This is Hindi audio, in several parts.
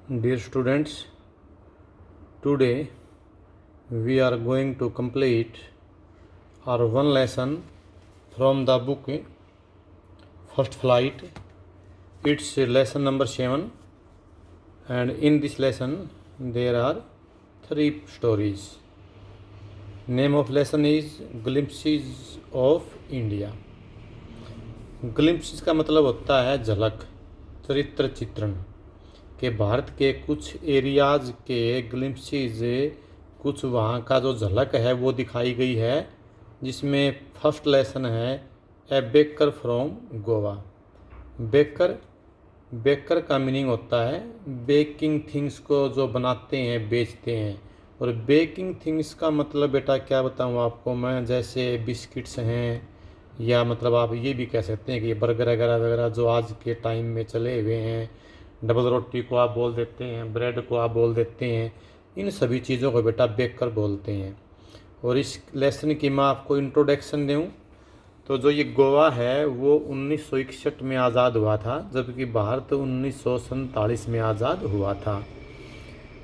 Dear students, today we are going to complete our one lesson from the book First Flight. It's lesson number 7, and in this lesson there are 3 stories. Name of lesson is Glimpses of India. Glimpse का मतलब होता है झलक, चरित्र चित्रण के भारत के कुछ एरियाज़ के ग्लिम्प्सेस, कुछ वहाँ का जो झलक है वो दिखाई गई है, जिसमें फर्स्ट लेसन है ए बेकर फ्रॉम गोवा। बेकर का मीनिंग होता है बेकिंग थिंग्स को जो बनाते हैं, बेचते हैं। और बेकिंग थिंग्स का मतलब बेटा क्या बताऊँ आपको मैं, जैसे बिस्किट्स हैं, या मतलब आप ये भी कह सकते हैं कि ये बर्गर वगैरह वगैरह जो आज के टाइम में चले हुए हैं, डबल रोटी को आप बोल देते हैं, ब्रेड को आप बोल देते हैं, इन सभी चीज़ों को बेटा बेकर बोलते हैं। और इस लेसन की मैं आपको इंट्रोडक्शन दूँ तो जो ये गोवा है वो 1961 में आज़ाद हुआ था, जबकि भारत 1947 में आज़ाद हुआ था।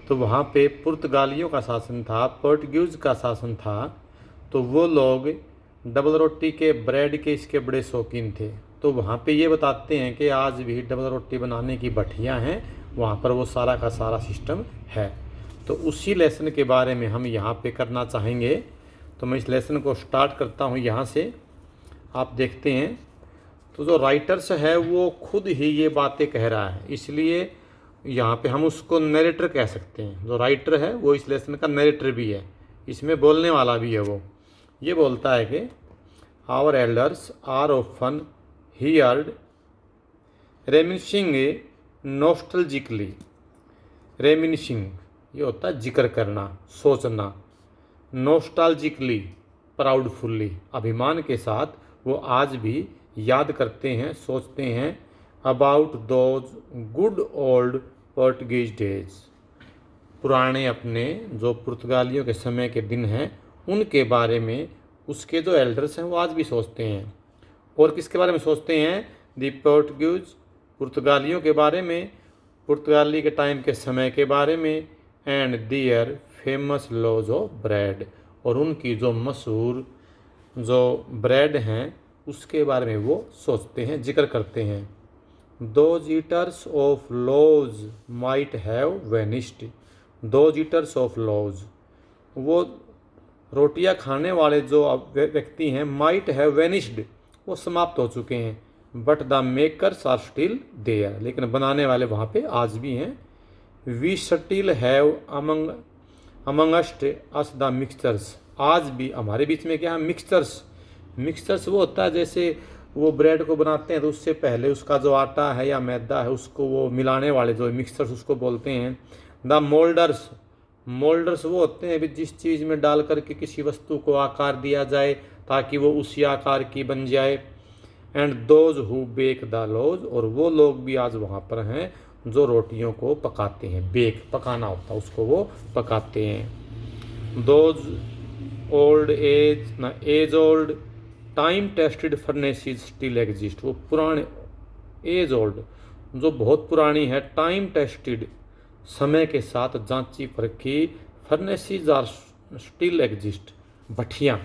तो वहाँ पे पुर्तगालियों का शासन था, पोर्टुगीज़ का शासन था। तो वो लोग डबल रोटी के, ब्रेड के, इसके बड़े शौकीन थे। तो वहाँ पे ये बताते हैं कि आज भी डबल रोटी बनाने की भट्टियाँ हैं, वहाँ पर वो सारा का सारा सिस्टम है। तो उसी लेसन के बारे में हम यहाँ पे करना चाहेंगे। तो मैं इस लेसन को स्टार्ट करता हूँ यहाँ से। आप देखते हैं तो जो राइटर्स है वो खुद ही ये बातें कह रहा है, इसलिए यहाँ पे हम उसको नरेटर कह सकते हैं। जो राइटर है वो इस लेसन का नरेटर भी है, इसमें बोलने वाला भी है। वो ये बोलता है कि our elders are often heard reminiscing nostalgically. Reminiscing ये होता है जिक्र करना, सोचना। नॉस्टैल्जिकली प्राउडफुल्ली, अभिमान के साथ वो आज भी याद करते हैं, सोचते हैं। About those good old Portuguese days, पुराने अपने जो पुर्तगालियों के समय के दिन हैं उनके बारे में उसके जो एल्डर्स हैं वो आज भी सोचते हैं। और किसके बारे में सोचते हैं? दी पोर्टुगीज, पुर्तगालियों के बारे में, पुर्तगाली के टाइम के समय के बारे में। And their famous loaves of bread, और उनकी जो मशहूर जो ब्रेड हैं उसके बारे में वो सोचते हैं, जिक्र करते हैं। Those eaters of loaves might have vanished. Those eaters of loaves, वो रोटियां खाने वाले जो व्यक्ति हैं, माइट हैव वेनिस्ड, वो समाप्त हो चुके हैं। But the makers are still there, लेकिन बनाने वाले वहाँ पे आज भी हैं। We still have amongst us the mixtures, आज भी हमारे बीच में क्या है? मिक्सचर्स वो होता है जैसे वो ब्रेड को बनाते हैं तो उससे पहले उसका जो आटा है या मैदा है उसको वो मिलाने वाले जो मिक्सचर्स उसको बोलते हैं। द मोल्डर्स वो होते हैं भी जिस चीज़ में डाल करके किसी वस्तु को आकार दिया जाए ताकि वो उसी आकार की बन जाए। And those who bake the loaves, और वो लोग भी आज वहाँ पर हैं जो रोटियों को पकाते हैं। बेक पकाना होता है, उसको वो पकाते हैं। Those old age old time tested furnaces still exist, वो पुराने एज ओल्ड जो बहुत पुरानी है, टाइम टेस्टेड समय के साथ जांची परखी, फर्नेसेस आर स्टिल एग्जिस्ट, भट्टियाँ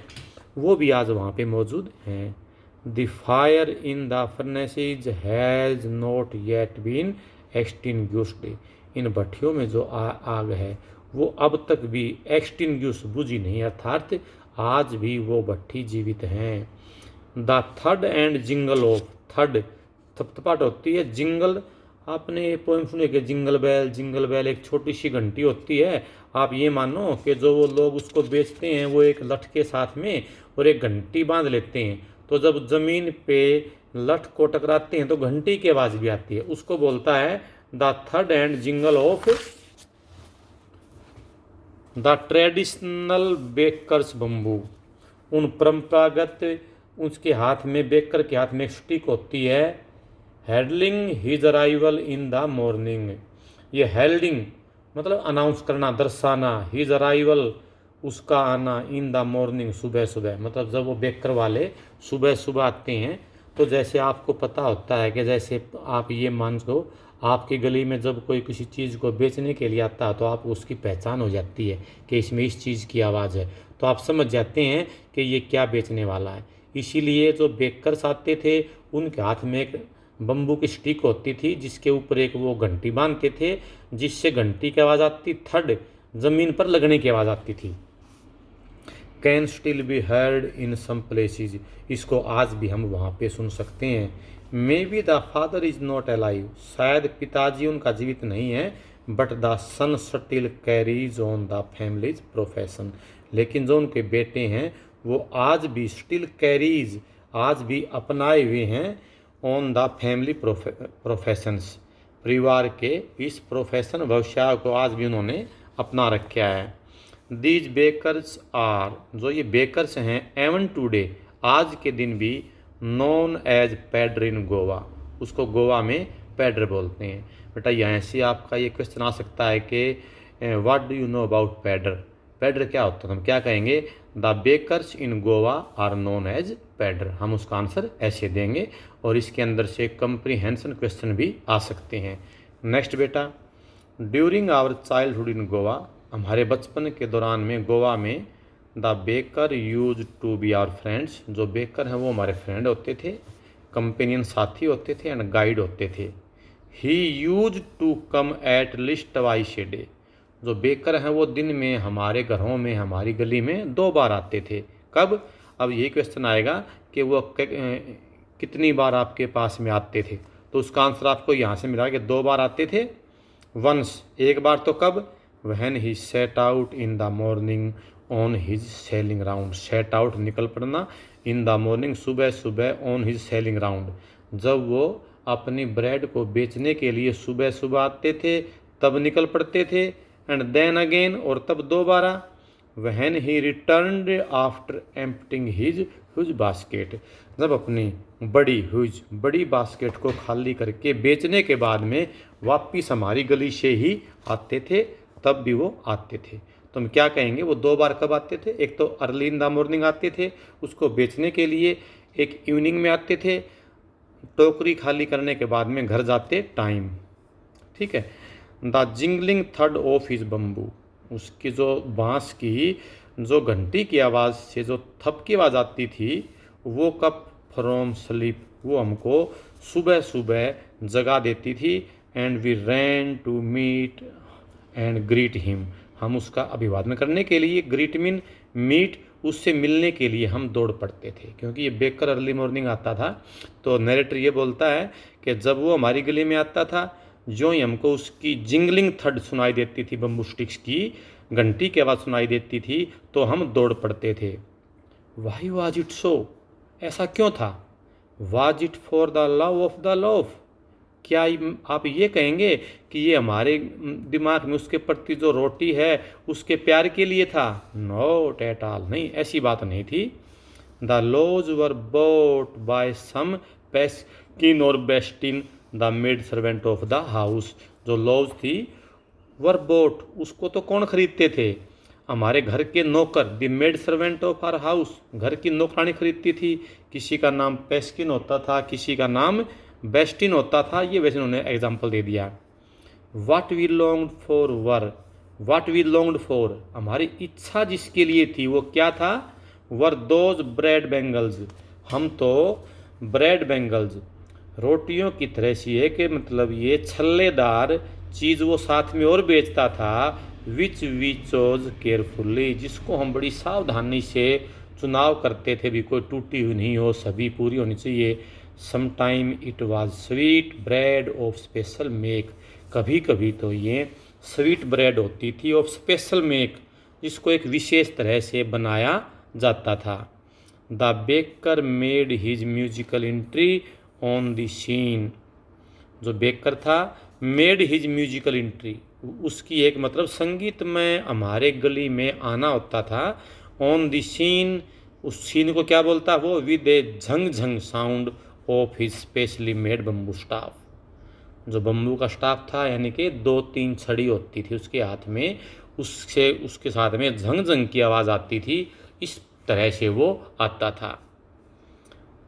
वो भी आज वहाँ पे मौजूद हैं। The fire in the furnaces has not yet been extinguished, इन भट्टियों में जो आग है वो अब तक भी एक्सटिंग्विश, बुझी नहीं, अर्थात आज भी वो भट्टी जीवित हैं। The third and jingle of, third थपथपाट होती है, जिंगल आपने ये पोएम सुने कि जिंगल बेल एक छोटी सी घंटी होती है। आप ये मानो कि जो वो लोग उसको बेचते हैं वो एक लठ के साथ में और एक घंटी बांध लेते हैं, तो जब ज़मीन पे लठ को टकराते हैं तो घंटी की आवाज़ भी आती है, उसको बोलता है the third and jingle of the traditional bakers bamboo. उन परंपरागत, उसके हाथ में, बेकर के हाथ में एक स्टिक होती है। हेल्डिंग his arrival in the morning, ये हेल्डिंग मतलब अनाउंस करना, दर्शाना, हिज अराइवल उसका आना, इन द मॉर्निंग सुबह सुबह, मतलब जब वो बेकर वाले सुबह सुबह आते हैं। तो जैसे आपको पता होता है कि जैसे आप ये मान लो आपकी गली में जब कोई किसी चीज़ को बेचने के लिए आता है तो आपको उसकी पहचान हो जाती है कि इसमें इस चीज़ की आवाज़ है, तो आप समझ जाते हैं कि ये क्या बेचने वाला है। इसीलिए जो बेकर्स आते थे उनके हाथ में एक बम्बू की स्टिक होती थी जिसके ऊपर एक वो घंटी बांधते थे, जिससे घंटी की आवाज़ आती, थर्ड ज़मीन पर लगने की आवाज़ आती थी। Can still be heard in some places, इसको आज भी हम वहाँ पे सुन सकते हैं। Maybe the father is not alive, शायद पिताजी उनका जीवित नहीं है, but the son still carries on the family's profession, लेकिन जो उनके बेटे हैं वो आज भी स्टिल कैरीज, आज भी अपनाए हुए हैं ऑन द फैमिली प्रोफेशंस, परिवार के इस प्रोफेशन व्यवसाय को आज भी उन्होंने अपना रखा है। दीज बेकर्स आर, जो ये बेकर्स हैं, एवन टूडे, आज के दिन भी, नोन एज पैडर इन गोवा, उसको गोवा में पैडर बोलते हैं। बेटा यहाँ से आपका ये क्वेश्चन आ सकता है कि what do you know about pader, pader क्या होता है, हम क्या कहेंगे, the bakers in Goa are known as pader, हम उसका आंसर ऐसे देंगे। और इसके अंदर से कंप्रीहेंशन क्वेश्चन भी आ सकते हैं। नेक्स्ट बेटा, during our childhood in Goa, हमारे बचपन के दौरान में गोवा में, the baker used to be our friends, जो बेकर हैं वो हमारे फ्रेंड होते थे, कंपेनियन साथी होते थे, एंड गाइड होते थे। He used to come at least twice a day, जो बेकर हैं वो दिन में हमारे घरों में, हमारी गली में 2 बार आते थे। कब, अब यही क्वेश्चन आएगा कि वो कितनी बार आपके पास में आते थे, तो उसका आंसर आपको यहाँ से मिला कि 2 बार आते थे। वंस, एक बार, तो कब, when he set out in the morning on his selling round, set out निकल पड़ना, इन द मॉर्निंग सुबह सुबह, ऑन हिज सेलिंग राउंड, जब वो अपनी ब्रेड को बेचने के लिए सुबह सुबह आते थे तब निकल पड़ते थे, एंड देन अगेन, और तब दोबारा, when he returned after emptying his huge basket, जब अपनी बड़ी बास्केट को खाली करके बेचने के बाद में वापिस हमारी गली से ही आते थे, तब भी वो आते थे। तो हम क्या कहेंगे, वो 2 बार कब आते थे, एक तो अर्ली इन द मॉर्निंग आते थे उसको बेचने के लिए, एक इवनिंग में आते थे टोकरी खाली करने के बाद में घर जाते टाइम। ठीक है। The jingling third of his bamboo, उसकी जो बांस की जो घंटी की आवाज़ से जो थप की आवाज़ आती थी, वो कब, फ्रॉम स्लीप, वो हमको सुबह सुबह जगा देती थी, and we ran to meet and greet him, हम उसका अभिवादन करने के लिए, ग्रीट मीन मीट, उससे मिलने के लिए हम दौड़ पड़ते थे, क्योंकि ये बेकर अर्ली मॉर्निंग आता था। तो नरेटर ये बोलता है कि जब वो हमारी गली में आता था, जो ही हमको उसकी जिंगलिंग थर्ड सुनाई देती थी, बम्बू स्टिक्स की घंटी की आवाज़ सुनाई देती थी, तो हम दौड़ पड़ते थे। वाई वाज इट सो, ऐसा क्यों था। Was it for the love of the love, क्या आप ये कहेंगे कि ये हमारे दिमाग में उसके प्रति जो रोटी है उसके प्यार के लिए था। नॉट एट ऑल, नहीं, ऐसी बात नहीं थी। The loaves were bought by some पेस्किन और बेस्टिन, the maid servant of the house, जो लॉज थी वर बोट, उसको तो कौन खरीदते थे, हमारे घर के नौकर, the maid servant of our house, घर की नौकरानी खरीदती थी। किसी का नाम पेस्किन होता था, किसी का नाम बेस्टिन होता था, ये वैसे उन्होंने एग्जाम्पल दे दिया। What we longed for were, what we longed for, हमारी इच्छा जिसके लिए थी वो क्या था, वर दोज ब्रेड बैंगल्स, हम तो ब्रेड बैंगल्स, रोटियों की तरह सी है कि मतलब ये छल्लेदार चीज़ वो साथ में और बेचता था, विच वी चोज केयरफुल्ली, जिसको हम बड़ी सावधानी से चुनाव करते थे, भी कोई टूटी हुई नहीं हो, सभी पूरी होनी चाहिए। Sometime it was sweet bread of special make, कभी कभी तो ये स्वीट ब्रेड होती थी ऑफ स्पेशल मेक, जिसको एक विशेष तरह से बनाया जाता था। The baker made his musical entry on the scene, जो बेकर था, मेड हिज म्यूजिकल एंट्री, उसकी एक मतलब संगीत में हमारे गली में आना होता था। ऑन द सीन, उस सीन को क्या बोलता वो, with A Jhang Jhang sound of his specially made bamboo staff, जो बम्बू का स्टाफ था, यानी कि 2-3 छड़ी होती थी उसके हाथ में, उससे उसके साथ में झंग झंग की आवाज़ आती थी, इस तरह से वो आता था।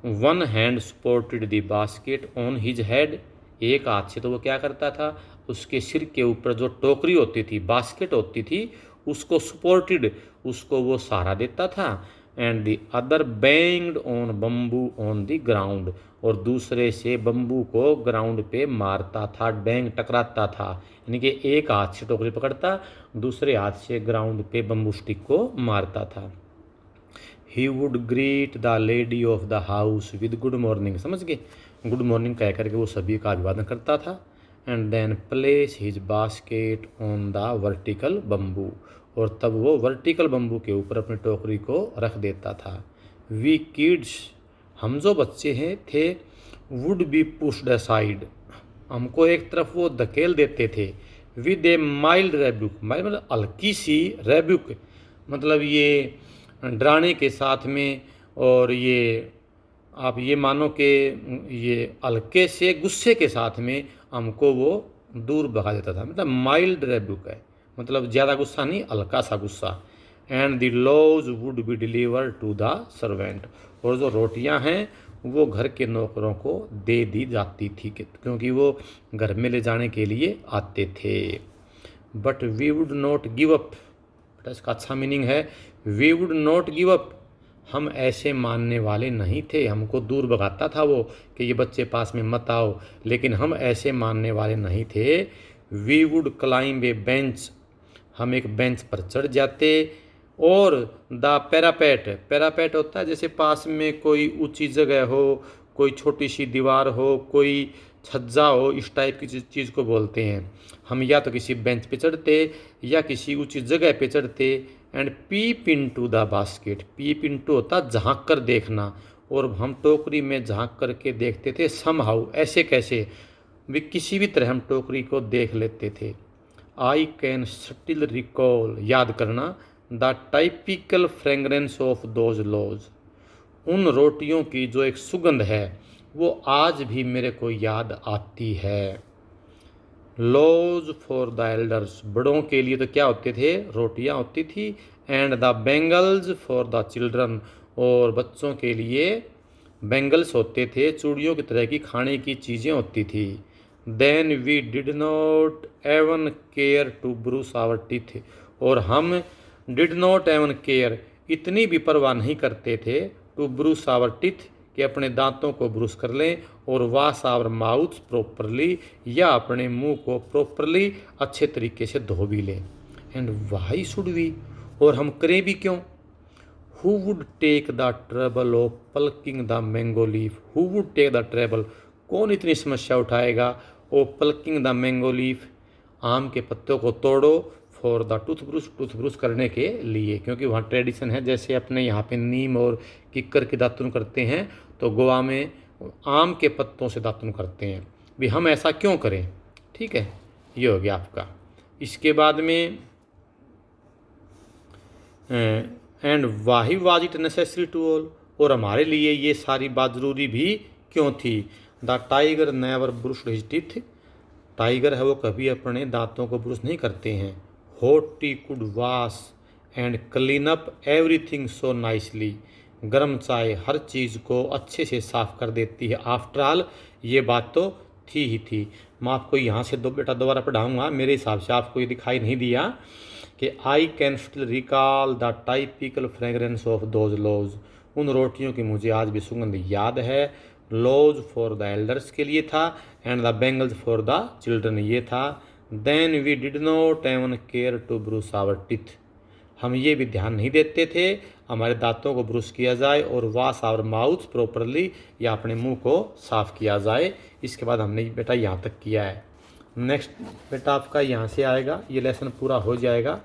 One hand supported the basket on his head एक हाथ से तो वो क्या करता था, उसके सिर के ऊपर जो टोकरी होती थी, बास्केट होती थी, उसको सपोर्टेड, उसको वो सहारा देता था। And the other banged on bamboo on the ground, और दूसरे से बम्बू को ग्राउंड पे मारता था, बैंग टकराता था, यानी कि एक हाथ से टोकरी पकड़ता, दूसरे हाथ से ग्राउंड पे बम्बू स्टिक को मारता था। He would greet the lady of the house with good morning, समझ गए, गुड मॉर्निंग कह करके वो सभी का अभिवादन करता था। And then place his basket on the vertical bamboo, और तब वो वर्टिकल बम्बू के ऊपर अपनी टोकरी को रख देता था। वी किड्स, हम जो बच्चे हैं थे, वुड बी पुश्ड असाइड, हमको एक तरफ वो धकेल देते थे। विद ए माइल्ड रेब्यूक, माइल्ड मतलब हल्की सी, रेब्यूक मतलब ये डराने के साथ में, और ये आप ये मानो कि ये हल्के से गुस्से के साथ में हमको वो दूर भगा देता था, मतलब माइल्ड रेब्यूक है, मतलब ज़्यादा गुस्सा नहीं, हल्का सा गुस्सा। And the loaves would be deliver to the servant, और जो रोटियां हैं वो घर के नौकरों को दे दी जाती थी, क्योंकि वो घर में ले जाने के लिए आते थे। But we would not give up, इसका अच्छा मीनिंग है, we would not give up, हम ऐसे मानने वाले नहीं थे। हमको दूर भगाता था वो कि ये बच्चे पास में मत आओ, लेकिन हम ऐसे मानने वाले नहीं थे। We would climb a bench, हम एक बेंच पर चढ़ जाते। और द पैरापेट, पैरापेट होता है जैसे पास में कोई ऊंची जगह हो, कोई छोटी सी दीवार हो, कोई छज्जा हो, इस टाइप की चीज़ को बोलते हैं। हम या तो किसी बेंच पे चढ़ते या किसी ऊंची जगह पे चढ़ते। And peep into the basket, peep into होता झांक कर देखना, और हम टोकरी में झांक करके देखते थे। समहाउ, ऐसे कैसे भी, किसी भी तरह हम टोकरी को देख लेते थे। आई कैन स्टिल रिकॉल, याद करना, the typical fragrance of those loaves, उन रोटियों की जो एक सुगंध है वो आज भी मेरे को याद आती है। लॉज फॉर द एल्डर्स, बड़ों के लिए तो क्या होते थे, रोटियां होती थी। And the bangles for the children, और बच्चों के लिए बैंगल्स होते थे, चूड़ियों की तरह की खाने की चीज़ें होती थी। Then we did not even care to brush our teeth, और हम डिड नॉट एवन केयर, इतनी भी परवाह नहीं करते थे, टू ब्रूस आवर टीथ, कि अपने दांतों को ब्रूस कर लें, और वाश आवर माउथ प्रॉपरली, या अपने मुंह को प्रॉपरली अच्छे तरीके से धो भी लें। एंड वाई शुड वी, और हम करें भी क्यों। Who would take the trouble of plucking the mango leaf, who would take the trouble, कौन इतनी समस्या उठाएगा, ओ पल्किंग द मैंगो लीफ, आम के पत्तों को तोड़ो, फॉर द टूथब्रश, टूथब्रश करने के लिए, क्योंकि वहाँ ट्रेडिशन है, जैसे अपने यहाँ पे नीम और किक्कर के दातुन करते हैं, तो गोवा में आम के पत्तों से दातुन करते हैं। भी हम ऐसा क्यों करें, ठीक है, ये हो गया आपका। इसके बाद में and why was it necessary to all, और हमारे लिए ये सारी बात ज़रूरी भी क्यों थी। The tiger never brushed his teeth, tiger है वो कभी अपने दांतों को ब्रुश नहीं करते हैं। Hot T could wash and clean up everything so nicely, गर्म चाय हर चीज़ को अच्छे से साफ कर देती है। आफ्टर ऑल, ये बात तो थी ही थी। मैं आपको यहाँ से बेटा दोबारा पढ़ाऊँगा, मेरे हिसाब से आपको ये दिखाई नहीं दिया कि I can still recall the typical fragrance of those loaves, उन रोटियों की मुझे आज भी सुगंध याद है। लॉज फॉर द एल्डर्स के लिए था, and the bangles for the children ये था। Then we did not even care to brush our teeth, हम ये भी ध्यान नहीं देते थे हमारे दांतों को ब्रश किया जाए, और वॉश आवर माउथ प्रॉपरली, या अपने मुंह को साफ़ किया जाए। इसके बाद हमने बेटा यहाँ तक किया है। नेक्स्ट बेटा आपका यहाँ से आएगा, ये लेसन पूरा हो जाएगा।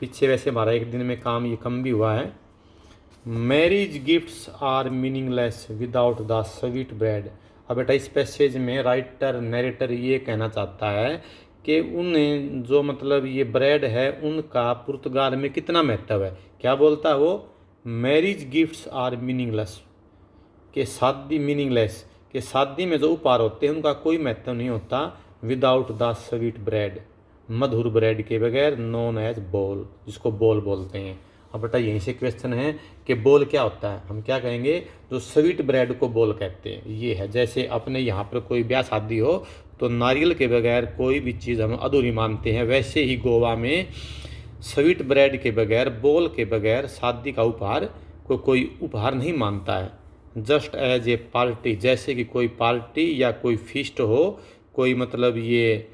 पीछे वैसे हमारा एक दिन में काम ये कम भी हुआ है। Marriage gifts are meaningless without the sweet bread. अब बेटा इस पैसेज में राइटर नरेटर ये कहना चाहता है कि उन जो मतलब ये ब्रेड है उनका पुर्तगाल में कितना महत्व है। क्या बोलता है वो, मैरिज गिफ्ट्स आर मीनिंगलेस, के शादी मीनिंगलेस, के शादी में जो उपहार होते हैं उनका कोई महत्व नहीं होता। Without the sweet bread, Madhur bread के बगैर, नोन एज बोल, जिसको बोल बोलते हैं। अब बेटा यहीं से क्वेश्चन है कि बोल क्या होता है, हम क्या कहेंगे, जो स्वीट ब्रेड को बोल कहते हैं। ये है जैसे अपने यहाँ पर कोई ब्याह शादी हो तो नारियल के बगैर कोई भी चीज़ हम अधूरी मानते हैं। वैसे ही गोवा में स्वीट ब्रेड के बगैर, बोल के बगैर शादी का उपहार को कोई उपहार नहीं मानता है। जस्ट एज ए पार्टी, जैसे कि कोई पार्टी या कोई फीस्ट हो, कोई मतलब ये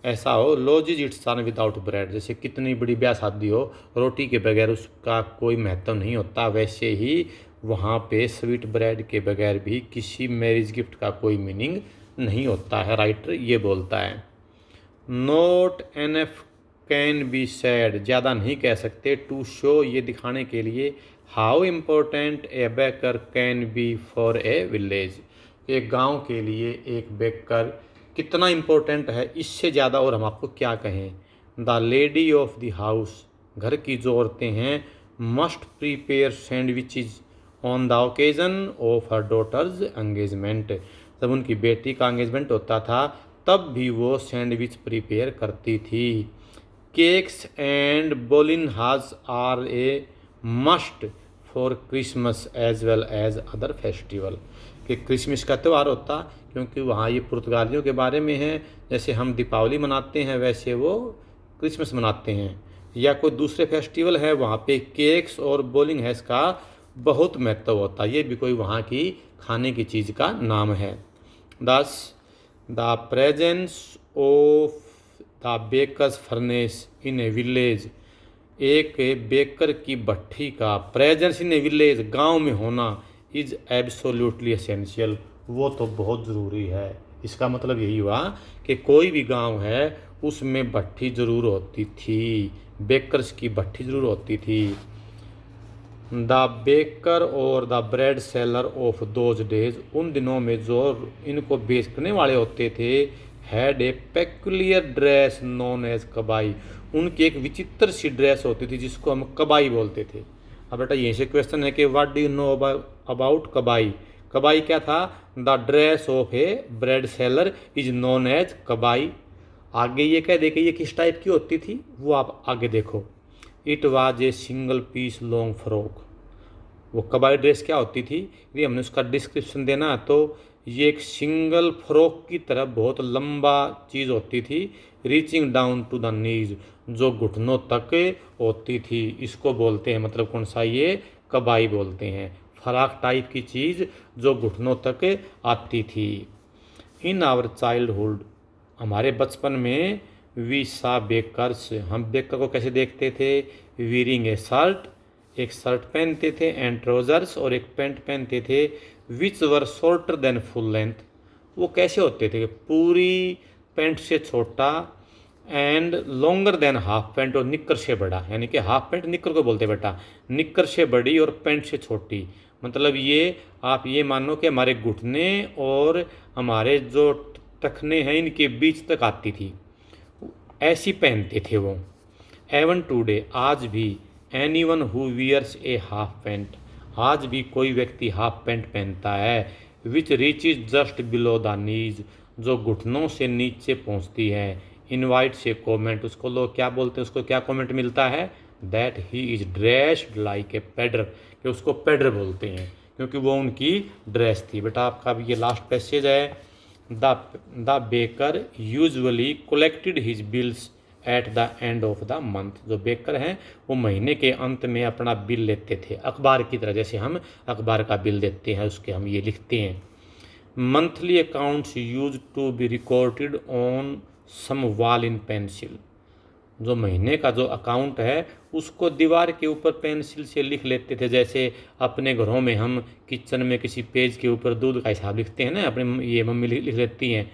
ऐसा हो, लॉजिज इट्स सन विदाउट ब्रेड, जैसे कितनी बड़ी ब्याह शादी हो, रोटी के बगैर उसका कोई महत्व नहीं होता, वैसे ही वहाँ पे स्वीट ब्रेड के बगैर भी किसी मैरिज गिफ्ट का कोई मीनिंग नहीं होता है। राइटर ये बोलता है। Note enough can be sad, ज़्यादा नहीं कह सकते, टू शो, ये दिखाने के लिए, how important A baker can be for a village, एक गांव के लिए एक बेकर कितना इम्पोर्टेंट है, इससे ज़्यादा और हम आपको क्या कहें। The lady of the house, घर की जो औरतें हैं, must prepare sandwiches on the occasion of her daughter's engagement, जब उनकी बेटी का एंगेजमेंट होता था तब भी वो सैंडविच प्रिपेयर करती थी। केक्स एंड बोलिनहाज are a must for Christmas as well as other festival, कि क्रिसमस का त्यौहार होता, क्योंकि वहाँ ये पुर्तगालियों के बारे में है, जैसे हम दीपावली मनाते हैं वैसे वो क्रिसमस मनाते हैं, या कोई दूसरे फेस्टिवल है वहाँ पे केक्स और बोलिंग हैस का बहुत महत्व होता है, ये भी कोई वहाँ की खाने की चीज़ का नाम है। दस, the presence of the baker's furnace in a village, एक बेकर की भट्ठी का प्रेजेंस इन ए विलेज, गांव में होना, इज एब्सोल्युटली एसेंशियल, वो तो बहुत ज़रूरी है। इसका मतलब यही हुआ कि कोई भी गांव है उसमें भट्ठी ज़रूर होती थी, बेकर्स की भट्ठी ज़रूर होती थी। द बेकर और the bread seller of those days, उन दिनों में जो इनको बेचने वाले होते थे, had a peculiar dress known as kabai, उनकी एक विचित्र सी ड्रेस होती थी जिसको हम कबाई बोलते थे। अब बेटा यहीं से क्वेश्चन है कि what do you know about kabai, kabai क्या था? The dress of a bread seller is known as kabai. आगे ये कह दे कि ये किस टाइप की होती थी, वो आप आगे देखो। It was a single piece long frock, वो कबाई ड्रेस क्या होती थी, यदि हमने उसका डिस्क्रिप्शन देना तो ये एक सिंगल फ्रॉक की तरह बहुत लंबा चीज़ होती थी, reaching down to the knees, जो घुटनों तक होती थी, इसको बोलते हैं, मतलब कौन सा, ये कबाई बोलते हैं, फराक टाइप की चीज़ जो घुटनों तक आती थी। इन आवर चाइल्डहुड, हमारे बचपन में, वी सा बेकर्स, हम बेकर को कैसे देखते थे, वीरिंग ए शर्ट, एक शर्ट पहनते थे, एंड ट्राउजर्स, और एक पैंट पहनते थे, विच वर शॉर्टर देन फुल लेंथ, वो कैसे होते थे, पूरी पैंट से छोटा, and longer than half pant, और निक्कर से बड़ा, यानी कि हाफ पैंट निक्कर को बोलते बेटा, निक्कर से बड़ी और पैंट से छोटी, मतलब ये आप ये मानो कि हमारे घुटने और हमारे जो टखने हैं इनके बीच तक आती थी, ऐसी पहनते थे वो। एवन टुडे, आज भी, anyone who wears a half pant, आज भी कोई व्यक्ति हाफ पैंट पहनता है, which reaches just below the knees, जो घुटनों से नीचे पहुंचती है, इनवाइट से कमेंट, उसको लोग क्या बोलते हैं, उसको क्या कमेंट मिलता है, that he is dressed like a pader, कि उसको पेडर बोलते हैं क्योंकि वो उनकी ड्रेस थी। बेटा आपका ये लास्ट पैसेज है। The baker usually collected his bills at the end of the month, जो बेकर हैं वो महीने के अंत में अपना बिल लेते थे, अखबार की तरह, जैसे हम अखबार का बिल देते हैं उसके हम ये लिखते हैं। Monthly accounts used to be recorded on some wall in pencil, जो महीने का जो अकाउंट है उसको दीवार के ऊपर पेंसिल से लिख लेते थे, जैसे अपने घरों में हम किचन में किसी पेज के ऊपर दूध का हिसाब लिखते हैं ना, अपने ये मम्मी लिख लेती हैं,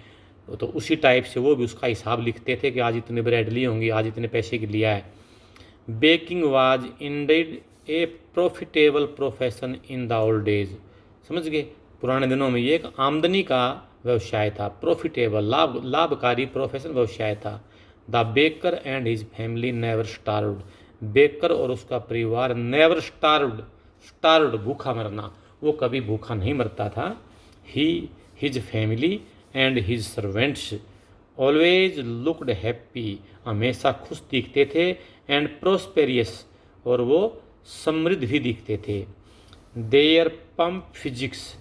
तो उसी टाइप से वो भी उसका हिसाब लिखते थे कि आज इतने ब्रेड ली होंगी, आज इतने पैसे की लिया है। Baking was ended A profitable profession in the old days, समझ गए, पुराने दिनों में ये एक आमदनी का व्यवसाय था, प्रॉफिटेबल, लाभकारी प्रोफेशन व्यवसाय था। The baker and his family never starved, baker और उसका परिवार नेवर स्टार्व्ड भूखा मरना, वो कभी भूखा नहीं मरता था। His family and his servants always looked happy, हमेशा खुश दिखते थे, एंड प्रोस्पेरियस, और वो समृद्ध भी दिखते थे। देयर पम्प फिजिक्स,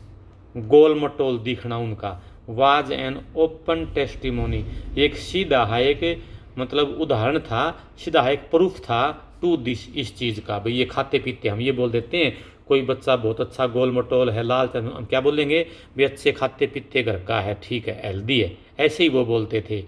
गोल मटोल दिखना उनका, वाज एन ओपन टेस्टिमोनी, एक सीधा है, एक मतलब उदाहरण था, सीधा है, एक प्रूफ था टू दिस, इस चीज़ का। भाई ये खाते पीते, हम ये बोल देते हैं कोई बच्चा बहुत अच्छा गोल मटोल है, लाल, हम क्या बोलेंगे, भी अच्छे खाते पीते घर का है, ठीक है, हेल्दी है, ऐसे ही वो बोलते थे।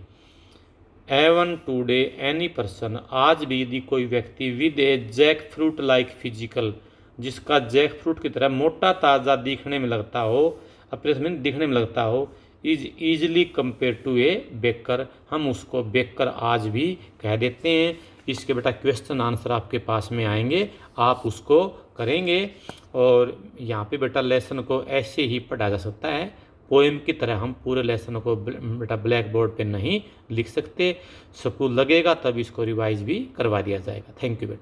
एवन टूडे एनी पर्सन, आज भी यदि कोई व्यक्ति with a jackfruit like physical, जिसका जैक फ्रूट की तरह मोटा ताज़ा दिखने में लगता हो, अपने दिखने में लगता हो, is easily compare to a baker, हम उसको बेकर आज भी कह देते हैं। इसके बेटा क्वेश्चन आंसर आपके पास में आएंगे, आप उसको करेंगे। और यहाँ पे बेटा लेसन को ऐसे ही पढ़ा जा सकता है, पोएम की तरह हम पूरे लेसन को बेटा ब्लैक बोर्ड पे नहीं लिख सकते। स्कूल लगेगा तब इसको रिवाइज भी करवा दिया जाएगा। थैंक यू बेटा।